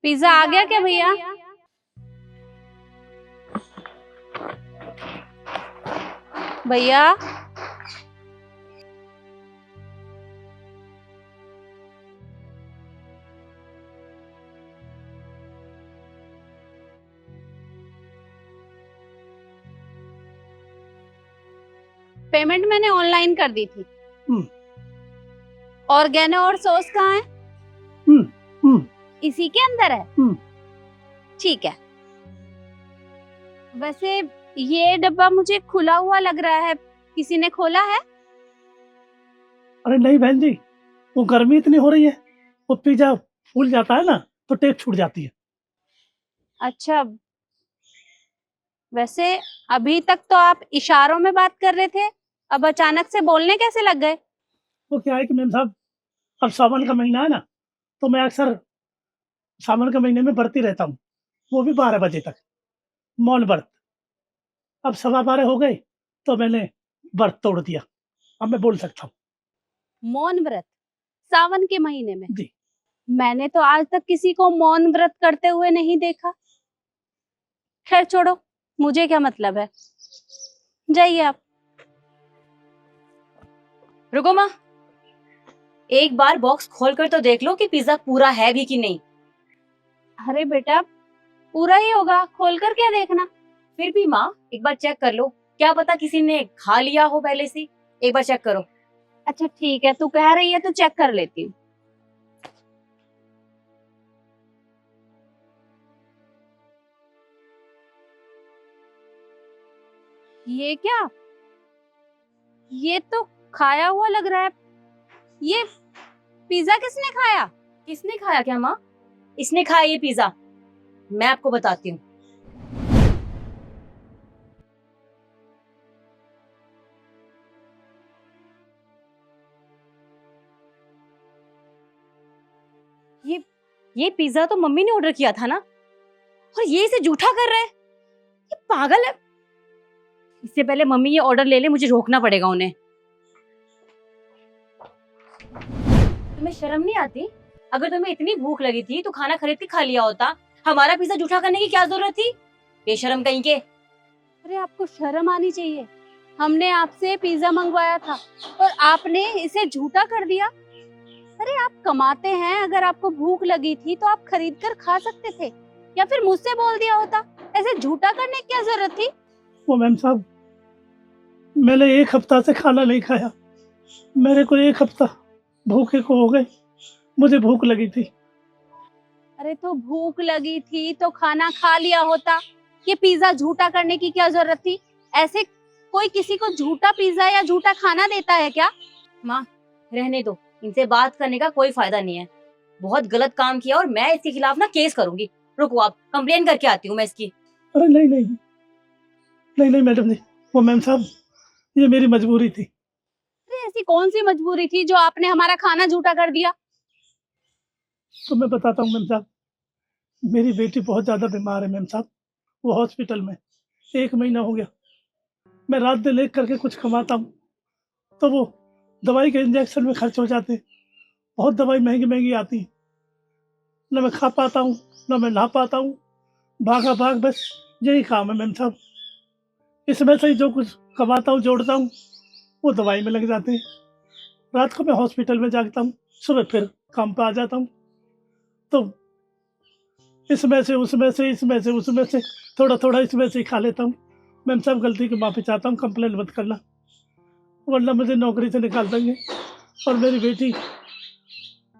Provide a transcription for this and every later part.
Pizza आ गया क्या भैया? भैया पेमेंट मैंने ऑनलाइन कर दी थी। ऑर्गेनो और सॉस कहाँ है? इसी के अंदर है। ठीक है। वैसे ये डब्बा मुझे खुला हुआ लग रहा है, किसी ने खोला है? अरे नहीं बहन जी, वो गर्मी इतनी हो रही है, वो पिज्जा फूल जाता है ना तो टेप छूट जाती है। अच्छा, वैसे अभी तक तो आप इशारों में बात कर रहे थे, अब अचानक से बोलने कैसे लग गए? वो क्या है कि मैम साहब, अब सावन का महीना है ना, तो मैं अक्सर सावन के महीने में बरती रहता हूँ, वो भी 12 बजे तक मौन व्रत। अब 12:15 हो गए तो मैंने व्रत तोड़ दिया, अब मैं बोल सकता हूँ। मौन व्रत सावन के महीने में? जी। मैंने तो आज तक किसी को मौन व्रत करते हुए नहीं देखा। खैर छोड़ो, मुझे क्या मतलब है, जाइए आप। रुको माँ, एक बार बॉक्स खोलकर तो देख लो कि पिज्जा पूरा है भी कि नहीं। अरे बेटा, पूरा ही होगा, खोलकर क्या देखना। फिर भी माँ एक बार चेक कर लो, क्या पता किसी ने खा लिया हो पहले से। एक बार चेक करो। अच्छा ठीक है, तू कह रही है तो चेक कर लेती हूँ। ये क्या, ये तो खाया हुआ लग रहा है। ये पिज्जा किसने खाया? किसने खाया क्या माँ? इसने खाया ये पिज्जा, मैं आपको बताती हूँ। ये पिज्जा तो मम्मी ने ऑर्डर किया था ना, और ये इसे झूठा कर रहा है। ये पागल है। इससे पहले मम्मी ये ऑर्डर ले ले, मुझे रोकना पड़ेगा उन्हें। तुम्हें शर्म नहीं आती? अगर तुम्हें इतनी भूख लगी थी तो खाना खरीद के खा लिया होता। हमारा पिज्जा झूठा करने की क्या जरूरत थी? बेशरम कहीं के। अरे आपको शर्म आनी चाहिए, हमने आपसे पिज्जा मंगवाया था और आपने इसे झूठा कर दिया। अरे आप कमाते हैं, अगर आपको भूख लगी थी तो आप खरीद कर खा सकते थे, या फिर मुझसे बोल दिया होता। ऐसे झूठा करने की क्या जरूरत थी? वो मैम साहब, मैंने 1 हफ्ता से खाना नहीं खाया, मेरे को 1 हफ्ता भूखे को हो गए, मुझे भूख लगी थी। अरे तो भूख लगी थी तो खाना खा लिया होता, ये पिज्जा झूठा करने की क्या जरूरत थी? ऐसे कोई किसी को झूठा पिज्जा या झूठा खाना देता है क्या? माँ रहने दो, इनसे बात करने का कोई फायदा नहीं है। बहुत गलत काम किया और मैं इसके खिलाफ ना केस करूंगी। रुको, आप कंप्लेन करके आती हूँ मैं इसकी। अरे नहीं नहीं नहीं नहीं मैडम जी, वो मैम साहब, ये मेरी मजबूरी थी। अरे ऐसी कौन सी मजबूरी थी जो आपने हमारा खाना झूठा कर दिया? तो मैं बताता हूँ मैम साहब, मेरी बेटी बहुत ज़्यादा बीमार है मैम साहब, वो हॉस्पिटल में 1 महीना हो गया। मैं रात दिन एक करके कुछ कमाता हूँ तो वो दवाई के इंजेक्शन में खर्च हो जाते हैं, बहुत दवाई महंगी महंगी आती है, न मैं खा पाता हूँ न मैं नहा पाता हूँ, भागा भाग बस यही काम है मैम साहब। इसमें से ही जो कुछ कमाता हूँ जोड़ता हूँ वो दवाई में लग जाते हैं। रात को मैं हॉस्पिटल में जागता हूँ, सुबह फिर काम पे आ जाता हूँ, तो इसमें से उसमें से इसमें से उसमें से थोड़ा थोड़ा इसमें से ही खा लेता हूँ। मैम साहब गलती की माफ़ी चाहता हूँ, कंप्लेन मत करना, वरना मुझे नौकरी से निकाल देंगे और मेरी बेटी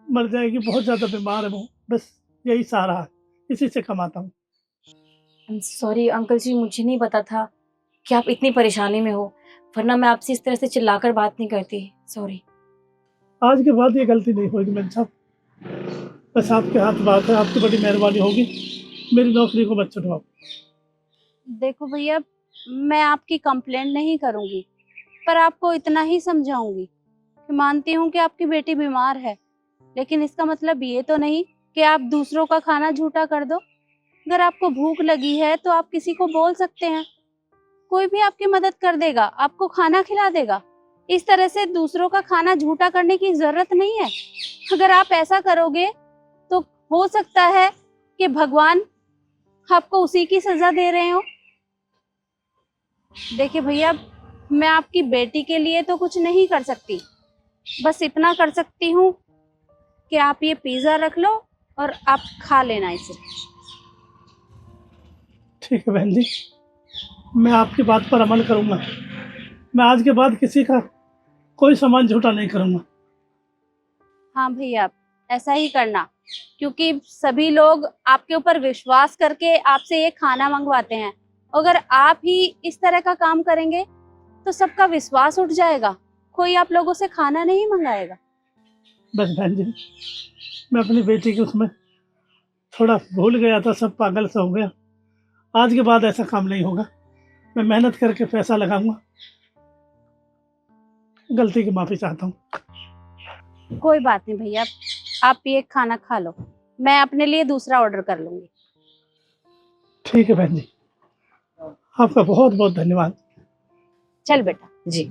मर जाएगी। बहुत ज़्यादा बीमार है वो, बस यही सहारा है, इसी से कमाता हूँ। सॉरी अंकल जी, मुझे नहीं पता था कि आप इतनी परेशानी में हो, वरना मैं आपसे इस तरह से चिल्लाकर बात नहीं करती। सॉरी। आज के बाद ये गलती नहीं होगी मैम साहब, बस आपके हाथ बात है, आपकी बड़ी मेहरबानी होगी, मेरी नौकरी को मत छुड़वाओ। देखो भैया, मैं आपकी कंप्लेंट नहीं करूंगी, पर आपको इतना ही समझाऊंगी कि मानती हूँ कि आपकी बेटी बीमार है, लेकिन इसका मतलब ये तो नहीं कि आप दूसरों का खाना झूठा कर दो। अगर आपको भूख लगी है तो आप किसी को बोल सकते हैं, कोई भी आपकी मदद कर देगा, आपको खाना खिला देगा। इस तरह से दूसरों का खाना झूठा करने की जरूरत नहीं है। अगर आप ऐसा करोगे तो हो सकता है कि भगवान आपको उसी की सजा दे रहे हो। देखिए भैया, मैं आपकी बेटी के लिए तो कुछ नहीं कर सकती, बस इतना कर सकती हूँ कि आप ये पिज्जा रख लो और आप खा लेना इसे। ठीक है बहन जी, मैं आपकी बात पर अमल करूँगा। मैं आज के बाद किसी का कोई सामान झूठा नहीं करूँगा। हाँ भैया, ऐसा ही करना, क्योंकि सभी लोग आपके ऊपर विश्वास करके आपसे ये खाना मंगवाते हैं। अगर आप ही इस तरह का काम करेंगे तो सबका विश्वास उठ जाएगा, कोई आप लोगों से खाना नहीं मंगाएगा। बस बहन जी, मैं अपनी बेटी के उसमें थोड़ा भूल गया था, सब पागल सा हो गया। आज के बाद ऐसा काम नहीं होगा। मैं मेहनत करके पैसा लगाऊंगा। गलती की माफ़ी चाहता हूँ। कोई बात नहीं भैया, आप ये खाना खा लो, मैं अपने लिए दूसरा ऑर्डर कर लूंगी। ठीक है बहन जी, आपका बहुत बहुत धन्यवाद। चल बेटा। जी